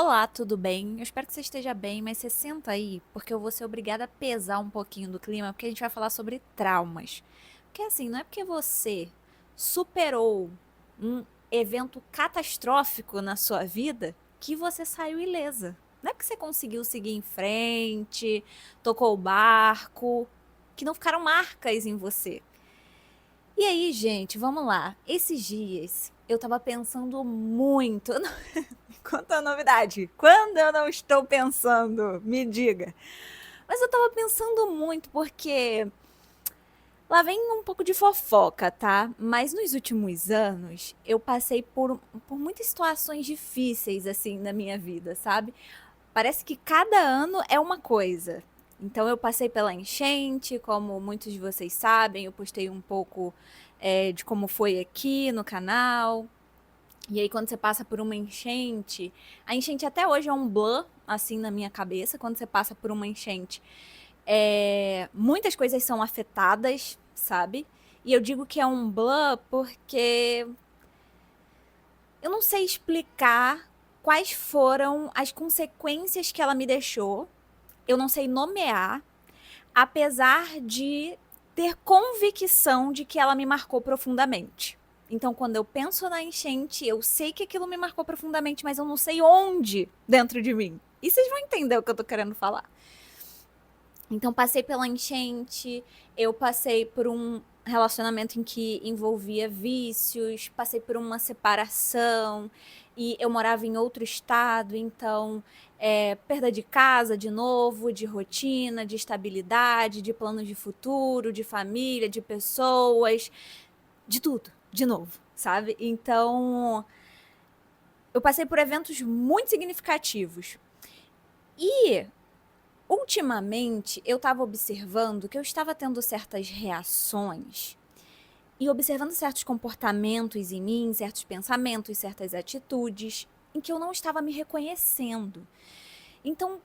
Olá, tudo bem? Eu espero que você esteja bem, mas você senta aí, porque eu vou ser obrigada a pesar um pouquinho do clima, porque a gente vai falar sobre traumas. Porque assim, não é porque você superou um evento catastrófico na sua vida que você saiu ilesa. Não é porque você conseguiu seguir em frente, tocou o barco, que não ficaram marcas em você. E aí, gente, vamos lá. Esses dias eu tava pensando muito. Conta a novidade. Quando eu não estou pensando, me diga. Mas eu tava pensando muito porque lá vem um pouco de fofoca, tá? Mas nos últimos anos eu passei por muitas situações difíceis assim na minha vida, sabe? Parece que cada ano é uma coisa. Então eu passei pela enchente, como muitos de vocês sabem, eu postei um pouco de como foi aqui no canal. E aí, quando você passa por uma enchente, a enchente até hoje é um blur, assim, na minha cabeça. Quando você passa por uma enchente, muitas coisas são afetadas, sabe? E eu digo que é um blur porque eu não sei explicar quais foram as consequências que ela me deixou. Eu não sei nomear, apesar de ter convicção de que ela me marcou profundamente. Então, quando eu penso na enchente, eu sei que aquilo me marcou profundamente, mas eu não sei onde dentro de mim. E vocês vão entender o que eu tô querendo falar. Então, passei pela enchente, eu passei por um relacionamento em que envolvia vícios, passei por uma separação e eu morava em outro estado, então perda de casa de novo, de rotina, de estabilidade, de planos de futuro, de família, de pessoas, de tudo, de novo, sabe? Então, eu passei por eventos muito significativos. E ultimamente, eu estava observando que eu estava tendo certas reações e observando certos comportamentos em mim, certos pensamentos, certas atitudes, em que eu não estava me reconhecendo. Então,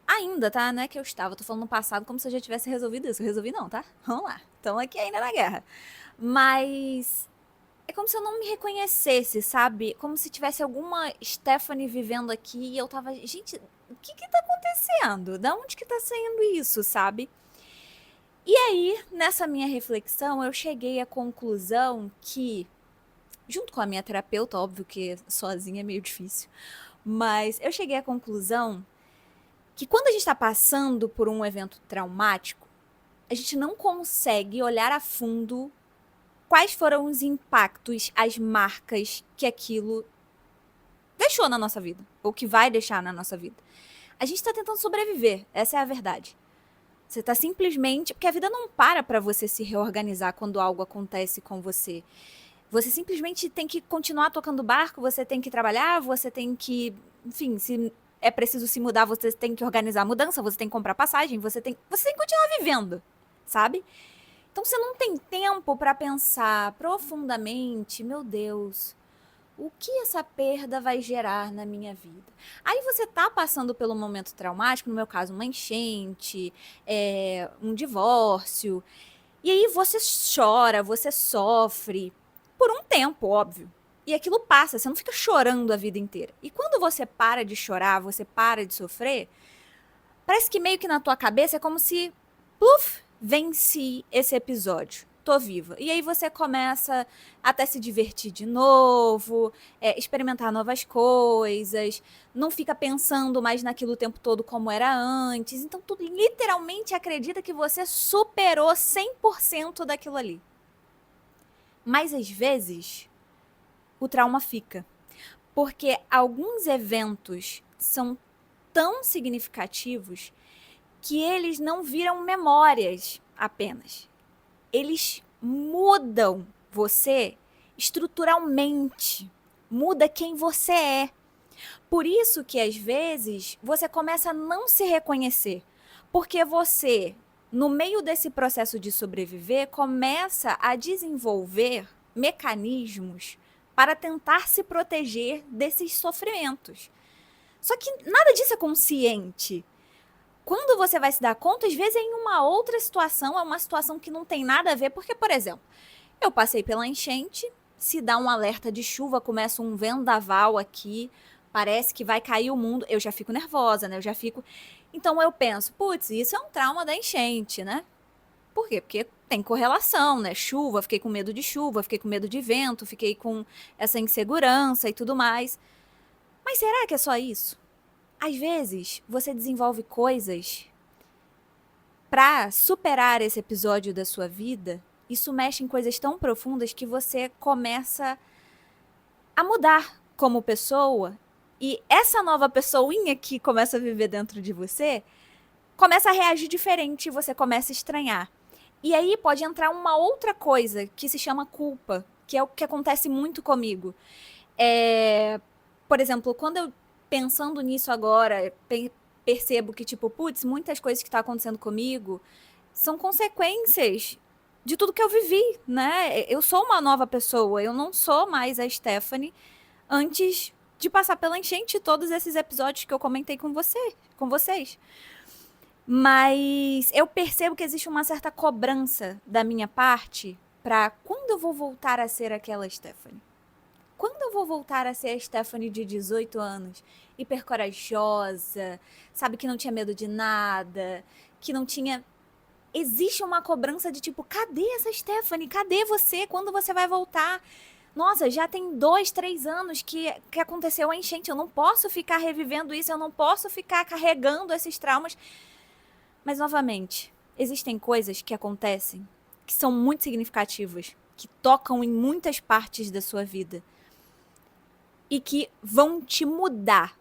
ainda, tá? Não é que eu estava, tô falando no passado como se eu já tivesse resolvido isso. Eu resolvi não, tá? Vamos lá. Estamos aqui ainda na guerra. Mas é como se eu não me reconhecesse, sabe? Como se tivesse alguma Stephanie vivendo aqui e eu tava, gente, o que que tá acontecendo? Da onde que tá saindo isso, sabe? E aí, nessa minha reflexão, eu cheguei à conclusão que, junto com a minha terapeuta, óbvio que sozinha é meio difícil, mas eu cheguei à conclusão que quando a gente está passando por um evento traumático, a gente não consegue olhar a fundo quais foram os impactos, as marcas que aquilo deixou na nossa vida, ou que vai deixar na nossa vida. A gente está tentando sobreviver, essa é a verdade. Você está simplesmente. Porque a vida não para você se reorganizar quando algo acontece com você. Você simplesmente tem que continuar tocando barco, você tem que trabalhar, você tem que. Enfim, se é preciso se mudar, você tem que organizar a mudança, você tem que comprar passagem, você tem que continuar vivendo, sabe? Então você não tem tempo para pensar profundamente, meu Deus, o que essa perda vai gerar na minha vida? Aí você tá passando pelo momento traumático, no meu caso, uma enchente, um divórcio, e aí você chora, você sofre, por um tempo, óbvio. E aquilo passa, você não fica chorando a vida inteira. E quando você para de chorar, você para de sofrer, parece que meio que na tua cabeça é como se, pluf, venci esse episódio. Tô viva. E aí você começa até se divertir de novo, experimentar novas coisas, não fica pensando mais naquilo o tempo todo como era antes. Então tu literalmente acredita que você superou 100% daquilo ali. Mas às vezes o trauma fica. Porque alguns eventos são tão significativos que eles não viram memórias apenas. Eles mudam você estruturalmente, muda quem você é. Por isso que às vezes você começa a não se reconhecer, porque você, no meio desse processo de sobreviver, começa a desenvolver mecanismos para tentar se proteger desses sofrimentos. Só que nada disso é consciente. Quando você vai se dar conta, às vezes é em uma outra situação, é uma situação que não tem nada a ver, porque, por exemplo, eu passei pela enchente, se dá um alerta de chuva, começa um vendaval aqui, parece que vai cair o mundo, eu já fico nervosa, né? Eu já fico. Então eu penso, putz, isso é um trauma da enchente, né? Por quê? Porque tem correlação, né? Chuva, fiquei com medo de chuva, fiquei com medo de vento, fiquei com essa insegurança e tudo mais. Mas será que é só isso? Às vezes, você desenvolve coisas pra superar esse episódio da sua vida. Isso mexe em coisas tão profundas que você começa a mudar como pessoa. E essa nova pessoinha que começa a viver dentro de você começa a reagir diferente e você começa a estranhar. E aí pode entrar uma outra coisa que se chama culpa, que é o que acontece muito comigo. Por exemplo, quando eu pensando nisso agora, percebo que, tipo, putz, muitas coisas que estão acontecendo comigo são consequências de tudo que eu vivi, né? Eu sou uma nova pessoa, eu não sou mais a Stephanie antes de passar pela enchente todos esses episódios que eu comentei com vocês. Mas eu percebo que existe uma certa cobrança da minha parte para quando eu vou voltar a ser aquela Stephanie? Quando eu vou voltar a ser a Stephanie de 18 anos, hiper corajosa, sabe, que não tinha medo de nada, que não tinha... Existe uma cobrança de tipo, cadê essa Stephanie? Cadê você? Quando você vai voltar? Nossa, já tem 2, 3 anos que aconteceu a enchente, eu não posso ficar revivendo isso, eu não posso ficar carregando esses traumas. Mas, novamente, existem coisas que acontecem que são muito significativas, que tocam em muitas partes da sua vida e que vão te mudar.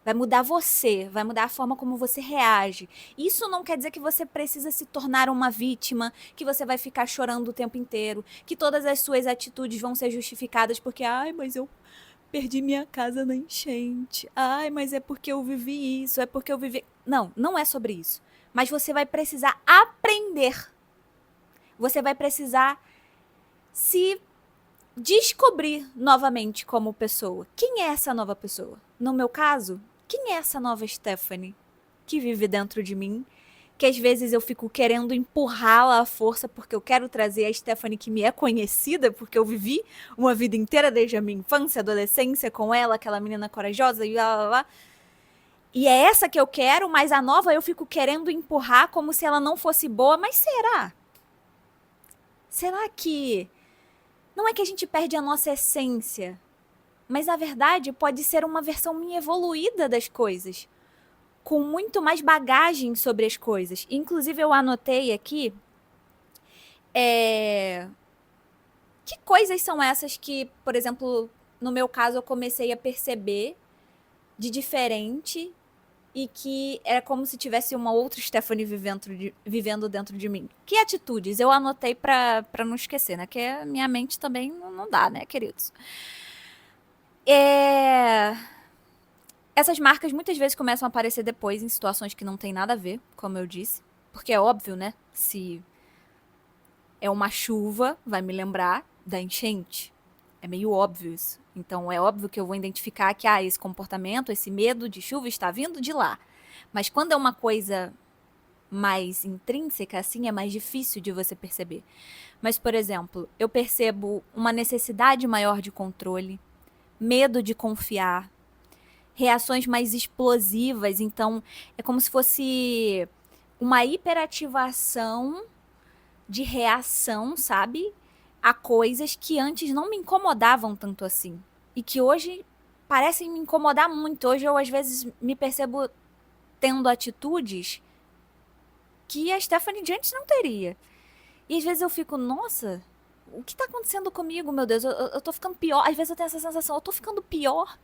Vai mudar você, vai mudar a forma como você reage. Isso não quer dizer que você precisa se tornar uma vítima, que você vai ficar chorando o tempo inteiro, que todas as suas atitudes vão ser justificadas porque, ai, mas eu perdi minha casa na enchente. Ai, mas é porque eu vivi isso, é porque eu vivi... Não, não é sobre isso. Mas você vai precisar aprender. Você vai precisar se descobrir novamente como pessoa. Quem é essa nova pessoa? No meu caso, quem é essa nova Stephanie que vive dentro de mim? Que às vezes eu fico querendo empurrá-la à força porque eu quero trazer a Stephanie que me é conhecida, porque eu vivi uma vida inteira desde a minha infância, adolescência com ela, aquela menina corajosa e lá, lá, lá. E é essa que eu quero, mas a nova eu fico querendo empurrar como se ela não fosse boa. Mas será? Será que... Não é que a gente perde a nossa essência, mas na verdade pode ser uma versão minha evoluída das coisas, com muito mais bagagem sobre as coisas. Inclusive eu anotei aqui que coisas são essas que, por exemplo, no meu caso eu comecei a perceber de diferente e que era como se tivesse uma outra Stephanie vivendo dentro de mim. Que atitudes? Eu anotei pra não esquecer, né? Que a minha mente também não dá, né, queridos? Essas marcas muitas vezes começam a aparecer depois em situações que não tem nada a ver, como eu disse. Porque é óbvio, né? Se é uma chuva, vai me lembrar da enchente. É meio óbvio isso. Então é óbvio que eu vou identificar que esse comportamento, esse medo de chuva está vindo de lá. Mas quando é uma coisa mais intrínseca, assim, é mais difícil de você perceber. Mas, por exemplo, eu percebo uma necessidade maior de controle, medo de confiar, reações mais explosivas. Então, é como se fosse uma hiperativação de reação, sabe? A coisas que antes não me incomodavam tanto assim. E que hoje parecem me incomodar muito. Hoje eu, às vezes, me percebo tendo atitudes que a Stephanie de antes não teria. E às vezes eu fico, nossa, o que tá acontecendo comigo, meu Deus? Eu tô ficando pior. Às vezes eu tenho essa sensação, eu tô ficando pior.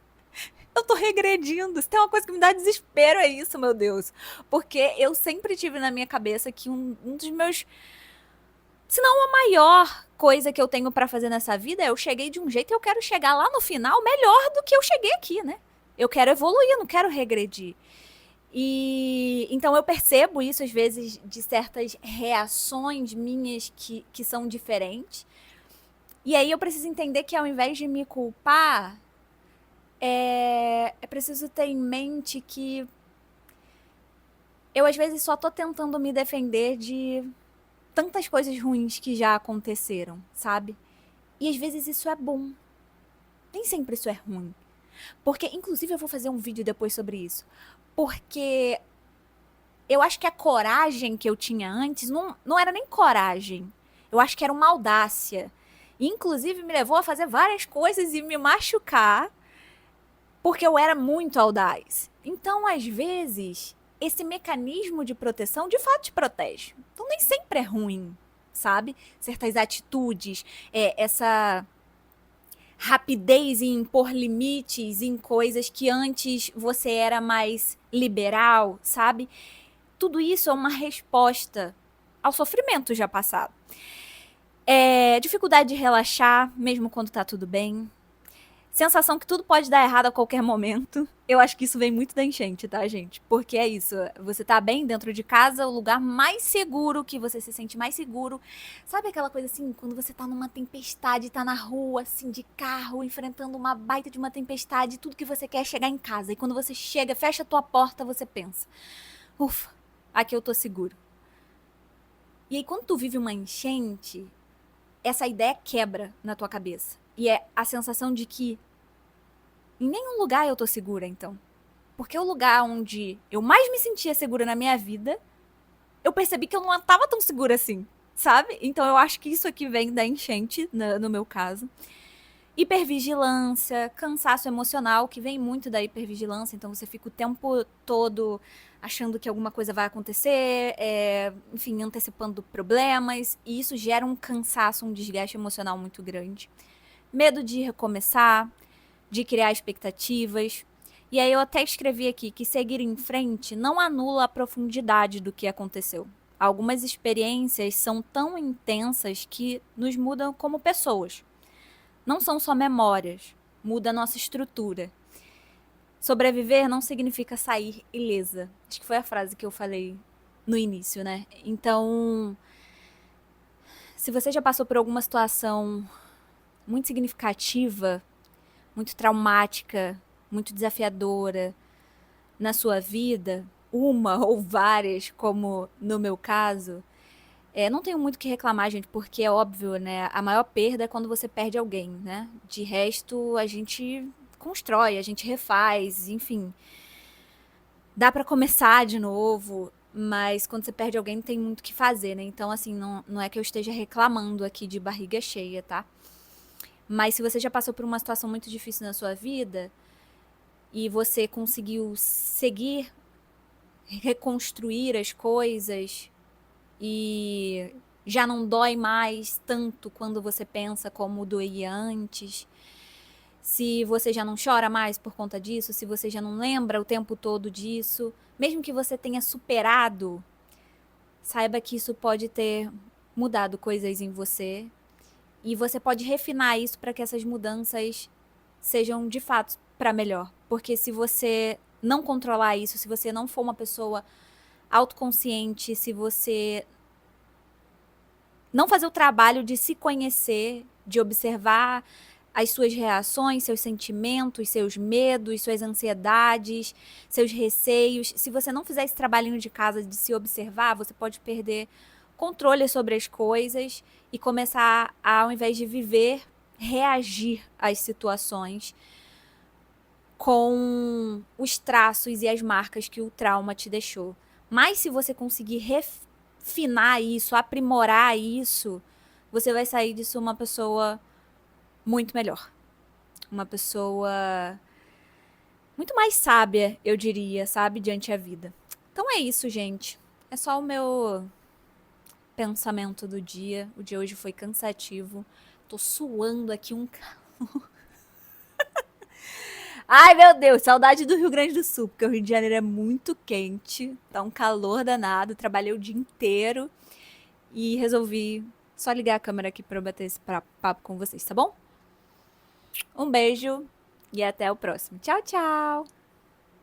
Eu tô regredindo. Se tem uma coisa que me dá desespero, é isso, meu Deus. Porque eu sempre tive na minha cabeça que um dos meus... Se não a maior coisa que eu tenho pra fazer nessa vida é eu cheguei de um jeito e eu quero chegar lá no final melhor do que eu cheguei aqui, né? Eu quero evoluir, eu não quero regredir. E então eu percebo isso às vezes de certas reações minhas que são diferentes. E aí eu preciso entender que ao invés de me culpar, é preciso ter em mente que eu às vezes só tô tentando me defender de tantas coisas ruins que já aconteceram, sabe? E às vezes isso é bom. Nem sempre isso é ruim. Porque, inclusive, eu vou fazer um vídeo depois sobre isso. Porque eu acho que a coragem que eu tinha antes não era nem coragem. Eu acho que era uma audácia. Inclusive, me levou a fazer várias coisas e me machucar, porque eu era muito audaz. Então, às vezes, esse mecanismo de proteção de fato te protege. Então, nem sempre é ruim, sabe? Certas atitudes, essa rapidez em impor limites em coisas que antes você era mais liberal, sabe? Tudo isso é uma resposta ao sofrimento já passado. Dificuldade de relaxar, mesmo quando tá tudo bem. Sensação que tudo pode dar errado a qualquer momento. Eu acho que isso vem muito da enchente, tá, gente? Porque é isso, você tá bem dentro de casa, o lugar mais seguro, que você se sente mais seguro. Sabe aquela coisa assim, quando você tá numa tempestade, tá na rua, assim, de carro, enfrentando uma baita de uma tempestade, tudo que você quer é chegar em casa. E quando você chega, fecha a tua porta, você pensa, ufa, aqui eu tô seguro. E aí quando tu vive uma enchente, essa ideia quebra na tua cabeça. E é a sensação de que em nenhum lugar eu tô segura, então. Porque o lugar onde eu mais me sentia segura na minha vida, eu percebi que eu não tava tão segura assim, sabe? Então eu acho que isso aqui vem da enchente, no meu caso. Hipervigilância, cansaço emocional, que vem muito da hipervigilância, então você fica o tempo todo achando que alguma coisa vai acontecer, enfim, antecipando problemas, e isso gera um cansaço, um desgaste emocional muito grande. Medo de recomeçar, de criar expectativas. E aí eu até escrevi aqui que seguir em frente não anula a profundidade do que aconteceu. Algumas experiências são tão intensas que nos mudam como pessoas. Não são só memórias, muda a nossa estrutura. Sobreviver não significa sair ilesa. Acho que foi a frase que eu falei no início, né? Então, se você já passou por alguma situação muito significativa, muito traumática, muito desafiadora na sua vida, uma ou várias, como no meu caso, não tenho muito o que reclamar, gente, porque é óbvio, né? A maior perda é quando você perde alguém, né? De resto, a gente constrói, a gente refaz, enfim. Dá pra começar de novo, mas quando você perde alguém, não tem muito o que fazer, né? Então, assim, não é que eu esteja reclamando aqui de barriga cheia, tá? Mas se você já passou por uma situação muito difícil na sua vida e você conseguiu seguir, reconstruir as coisas e já não dói mais tanto quando você pensa como doía antes, se você já não chora mais por conta disso, se você já não lembra o tempo todo disso, mesmo que você tenha superado, saiba que isso pode ter mudado coisas em você e você pode refinar isso para que essas mudanças sejam de fato para melhor. Porque se você não controlar isso, se você não for uma pessoa autoconsciente, se você não fazer o trabalho de se conhecer, de observar as suas reações, seus sentimentos, seus medos, suas ansiedades, seus receios, se você não fizer esse trabalhinho de casa de se observar, você pode perder controle sobre as coisas e começar a, ao invés de viver, reagir às situações com os traços e as marcas que o trauma te deixou. Mas se você conseguir refinar isso, aprimorar isso, você vai sair disso uma pessoa muito melhor. Uma pessoa muito mais sábia, eu diria, sabe, diante a vida. Então é isso, gente. É só o meu pensamento do dia. O dia hoje foi cansativo. Tô suando aqui um calor. Ai, meu Deus, saudade do Rio Grande do Sul, porque o Rio de Janeiro é muito quente, tá um calor danado, trabalhei o dia inteiro e resolvi só ligar a câmera aqui pra eu bater esse papo com vocês, tá bom? Um beijo e até o próximo. Tchau, tchau!